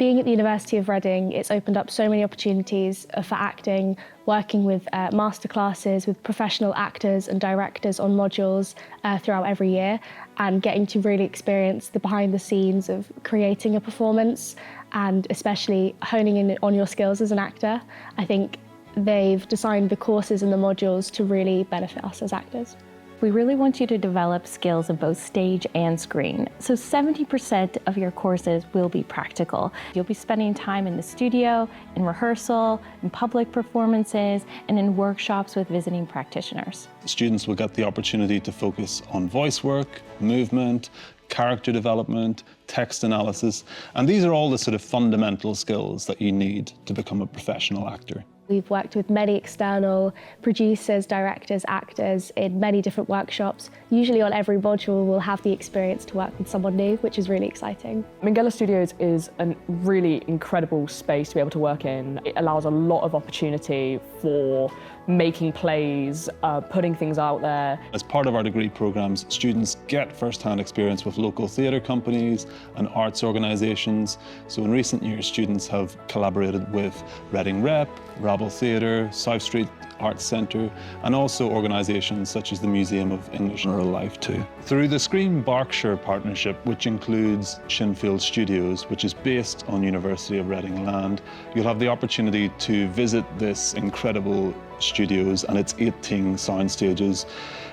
Being at the University of Reading, it's opened up so many opportunities for acting, working with masterclasses with professional actors and directors on modules throughout every year, and getting to really experience the behind the scenes of creating a performance and especially honing in on your skills as an actor. I think they've designed the courses and the modules to really benefit us as actors. We really want you to develop skills of both stage and screen. So 70% of your courses will be practical. You'll be spending time in the studio, in rehearsal, in public performances, and in workshops with visiting practitioners. Students will get the opportunity to focus on voice work, movement, character development, text analysis, and these are all the sort of fundamental skills that you need to become a professional actor. We've worked with many external producers, directors, actors in many different workshops. Usually on every module we'll have the experience to work with someone new, which is really exciting. Minghella Studios is a really incredible space to be able to work in. It allows a lot of opportunity for making plays, putting things out there. As part of our degree programs, students get first-hand experience with local theatre companies and arts organisations. So in recent years, students have collaborated with Reading Rep, Rabble Theatre, South Street Arts Centre, and also organisations such as the Museum of English and Rural Life too. Through the Screen Berkshire partnership, which includes Shinfield Studios, which is based on University of Reading land, you'll have the opportunity to visit this incredible studios and its 18 sound stages,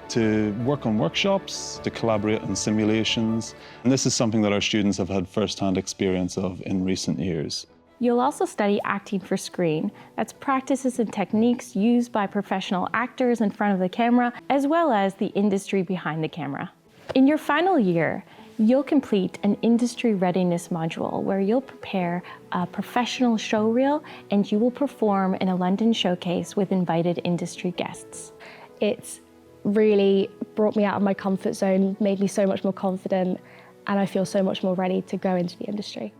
to work on workshops, to collaborate on simulations. And this is something that our students have had first-hand experience of in recent years. You'll also study acting for screen. That's practices and techniques used by professional actors in front of the camera, as well as the industry behind the camera. In your final year, you'll complete an industry readiness module where you'll prepare a professional showreel and you will perform in a London showcase with invited industry guests. It's really brought me out of my comfort zone, made me so much more confident, and I feel so much more ready to go into the industry.